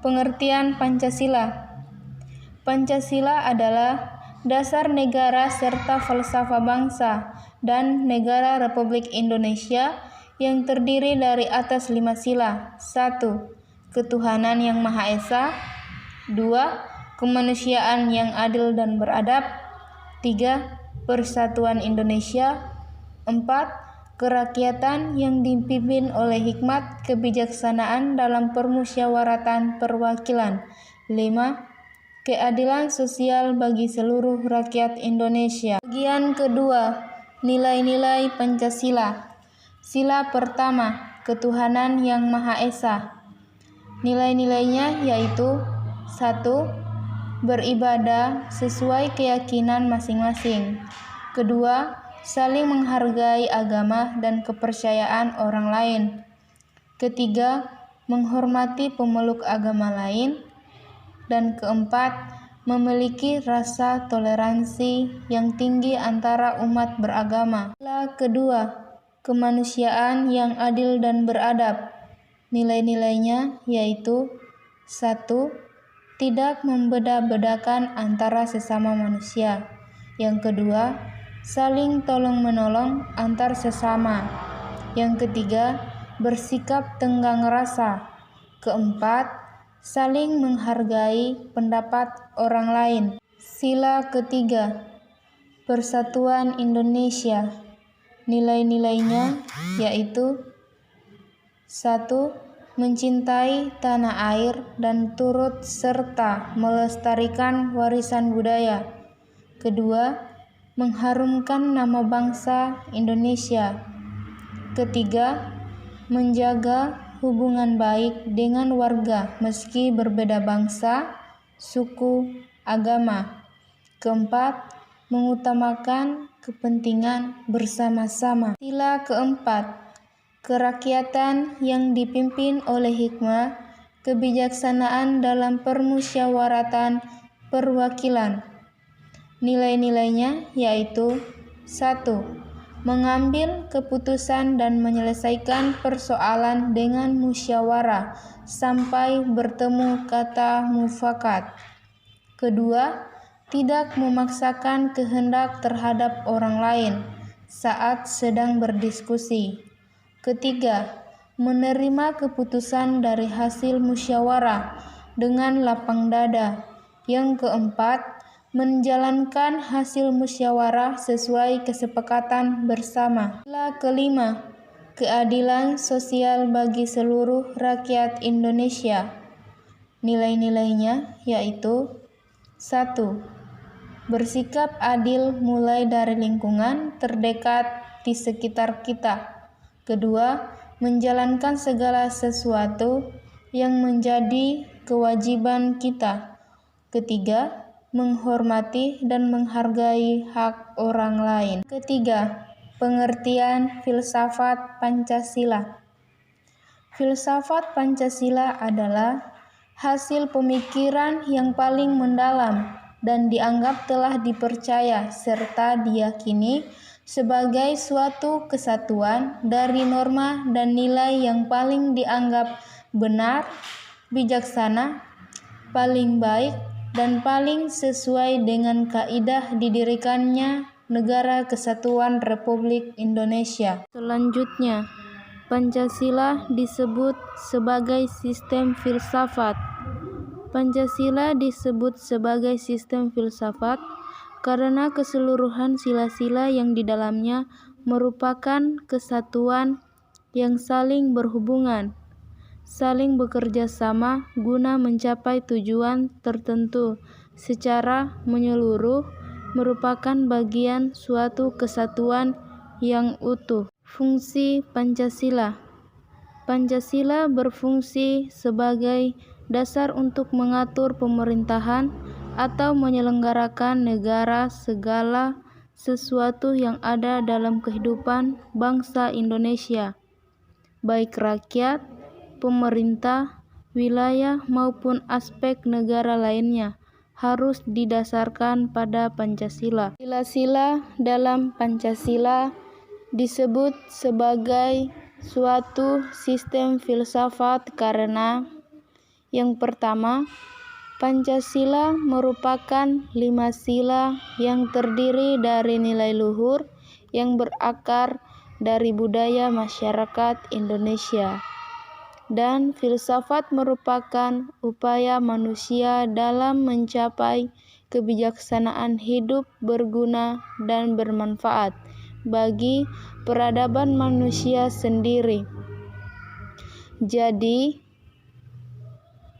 Pengertian Pancasila. Pancasila adalah dasar negara serta falsafah bangsa dan negara Republik Indonesia yang terdiri dari atas 5 sila. 1. Ketuhanan yang Maha Esa. 2. Kemanusiaan yang adil dan beradab. 3. Persatuan Indonesia. 4. Kerakyatan yang dipimpin oleh hikmat kebijaksanaan dalam permusyawaratan perwakilan. 5. Keadilan sosial bagi seluruh rakyat Indonesia. Bagian kedua, nilai-nilai Pancasila. Sila pertama, ketuhanan yang Maha Esa. Nilai-nilainya yaitu 1. Beribadah sesuai keyakinan masing-masing. Kedua, saling menghargai agama dan kepercayaan orang lain. Ketiga, menghormati pemeluk agama lain. Dan keempat, memiliki rasa toleransi yang tinggi antara umat beragama. Sila kedua, kemanusiaan yang adil dan beradab. Nilai-nilainya yaitu 1. Tidak membeda-bedakan antara sesama manusia. Yang kedua, saling tolong-menolong antar sesama. Yang ketiga, bersikap tenggang rasa. Keempat, saling menghargai pendapat orang lain. Sila ketiga, Persatuan Indonesia. Nilai-nilainya yaitu 1. Mencintai tanah air dan turut serta melestarikan warisan budaya. Kedua, mengharumkan nama bangsa Indonesia. Ketiga, menjaga hubungan baik dengan warga meski berbeda bangsa, suku, agama. Keempat, mengutamakan kepentingan bersama-sama. Sila keempat, kerakyatan yang dipimpin oleh hikmah kebijaksanaan dalam permusyawaratan perwakilan. Nilai-nilainya yaitu 1. Mengambil keputusan dan menyelesaikan persoalan dengan musyawarah sampai bertemu kata mufakat. Kedua, tidak memaksakan kehendak terhadap orang lain saat sedang berdiskusi. Ketiga, menerima keputusan dari hasil musyawarah dengan lapang dada. Yang keempat, menjalankan hasil musyawarah sesuai kesepakatan bersama. Sila kelima, keadilan sosial bagi seluruh rakyat Indonesia. Nilai-nilainya yaitu 1. Bersikap adil mulai dari lingkungan terdekat di sekitar kita. Kedua, menjalankan segala sesuatu yang menjadi kewajiban kita. Ketiga, menghormati dan menghargai hak orang lain. Ketiga, pengertian filsafat Pancasila. Filsafat Pancasila adalah hasil pemikiran yang paling mendalam dan dianggap telah dipercaya serta diyakini sebagai suatu kesatuan dari norma dan nilai yang paling dianggap benar, bijaksana, paling baik, dan paling sesuai dengan kaidah didirikannya Negara Kesatuan Republik Indonesia. Selanjutnya, Pancasila disebut sebagai sistem filsafat. Pancasila disebut sebagai sistem filsafat karena keseluruhan sila-sila yang di dalamnya merupakan kesatuan yang saling berhubungan, saling bekerja sama guna mencapai tujuan tertentu secara menyeluruh, merupakan bagian suatu kesatuan yang utuh. Fungsi Pancasila. Pancasila berfungsi sebagai dasar untuk mengatur pemerintahan atau menyelenggarakan negara segala sesuatu yang ada dalam kehidupan bangsa Indonesia, baik rakyat, pemerintah, wilayah maupun aspek negara lainnya harus didasarkan pada Pancasila. Sila-sila dalam Pancasila disebut sebagai suatu sistem filsafat karena Yang pertama, Pancasila merupakan 5 sila yang terdiri dari nilai luhur yang berakar dari budaya masyarakat Indonesia. Dan filsafat merupakan upaya manusia dalam mencapai kebijaksanaan hidup berguna dan bermanfaat bagi peradaban manusia sendiri. Jadi,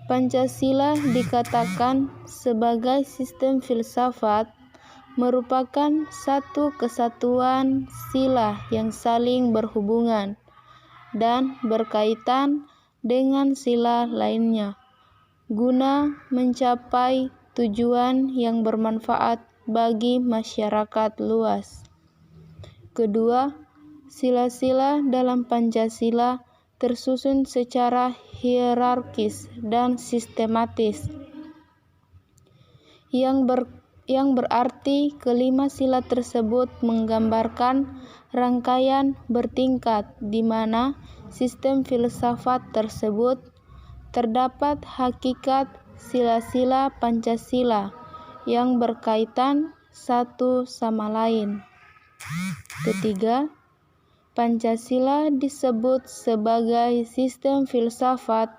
Pancasila dikatakan sebagai sistem filsafat merupakan satu kesatuan sila yang saling berhubungan dan berkaitan dengan sila lainnya guna mencapai tujuan yang bermanfaat bagi masyarakat luas. Kedua, sila-sila dalam Pancasila tersusun secara hierarkis dan sistematis, yang berarti kelima sila tersebut menggambarkan rangkaian bertingkat di mana sistem filsafat tersebut terdapat hakikat sila-sila Pancasila yang berkaitan satu sama lain. Ketiga, Pancasila disebut sebagai sistem filsafat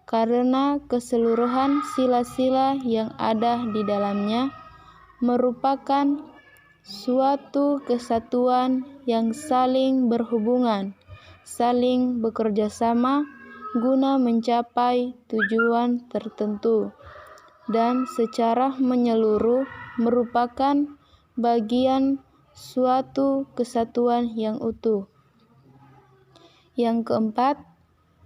karena keseluruhan sila-sila yang ada di dalamnya merupakan suatu kesatuan yang saling berhubungan, saling bekerja sama guna mencapai tujuan tertentu, dan secara menyeluruh merupakan bagian suatu kesatuan yang utuh. Yang keempat,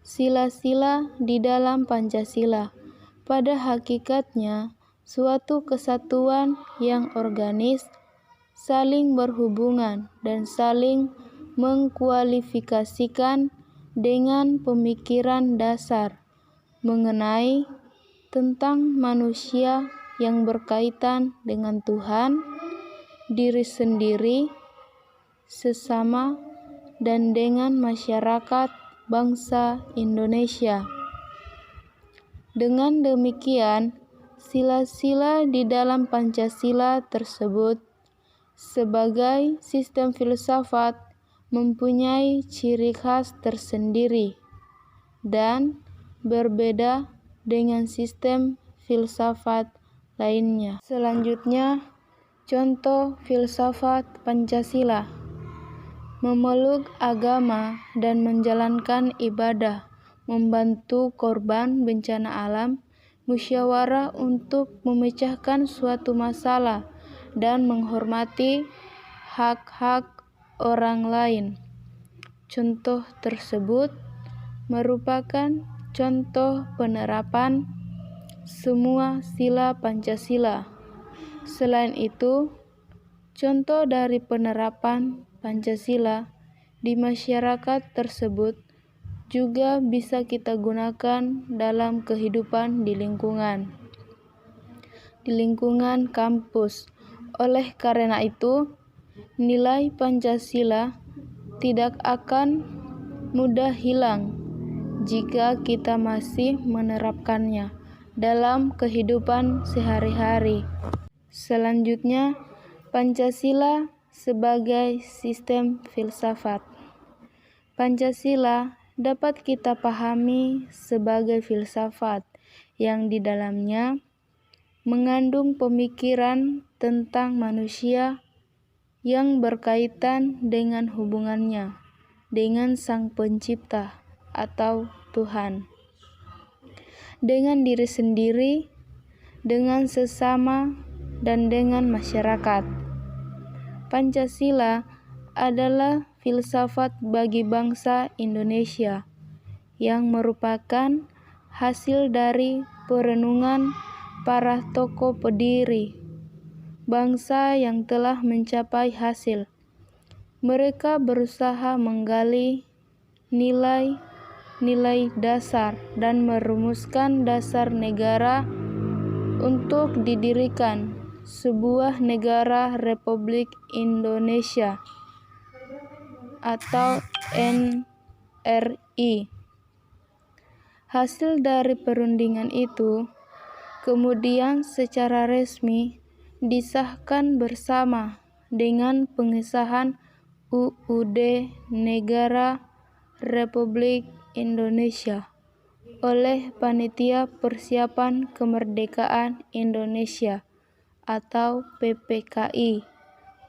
sila-sila di dalam Pancasila pada hakikatnya suatu kesatuan yang organis, saling berhubungan dan saling mengkualifikasikan dengan pemikiran dasar mengenai tentang manusia yang berkaitan dengan Tuhan, diri sendiri, sesama, dan dengan masyarakat bangsa Indonesia. Dengan demikian, sila-sila di dalam Pancasila tersebut sebagai sistem filsafat mempunyai ciri khas tersendiri dan berbeda dengan sistem filsafat lainnya. Selanjutnya, contoh filsafat Pancasila: memeluk agama dan menjalankan ibadah, membantu korban bencana alam, musyawarah untuk memecahkan suatu masalah, dan menghormati hak-hak orang lain. Contoh tersebut merupakan contoh penerapan semua sila Pancasila. Selain itu, contoh dari penerapan Pancasila di masyarakat tersebut juga bisa kita gunakan dalam kehidupan di lingkungan kampus. Oleh karena itu, nilai Pancasila tidak akan mudah hilang jika kita masih menerapkannya dalam kehidupan sehari-hari. Selanjutnya, Pancasila sebagai sistem filsafat. Pancasila dapat kita pahami sebagai filsafat yang di dalamnya mengandung pemikiran tentang manusia yang berkaitan dengan hubungannya dengan Sang Pencipta atau Tuhan, dengan diri sendiri, dengan sesama, dan dengan masyarakat. Pancasila adalah filsafat bagi bangsa Indonesia yang merupakan hasil dari perenungan para tokoh pendiri bangsa yang telah mencapai hasil. Mereka berusaha menggali nilai-nilai dasar dan merumuskan dasar negara untuk didirikan sebuah negara Republik Indonesia atau NRI. Hasil dari perundingan itu kemudian secara resmi disahkan bersama dengan pengesahan UUD Negara Republik Indonesia oleh Panitia Persiapan Kemerdekaan Indonesia atau PPKI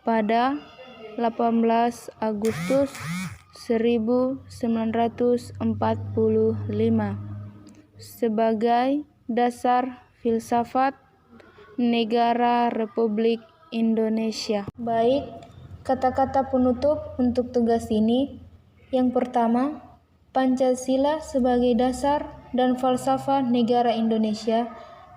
pada 18 Agustus 1945 sebagai dasar filsafat negara Republik Indonesia. Baik, kata-kata penutup untuk tugas ini. Yang pertama, Pancasila sebagai dasar dan falsafah negara Indonesia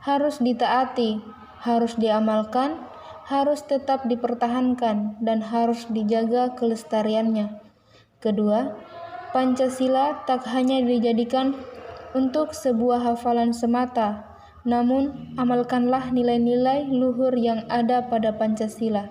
harus ditaati, harus diamalkan, harus tetap dipertahankan, dan harus dijaga kelestariannya. Kedua, Pancasila tak hanya dijadikan untuk sebuah hafalan semata, namun amalkanlah nilai-nilai luhur yang ada pada Pancasila.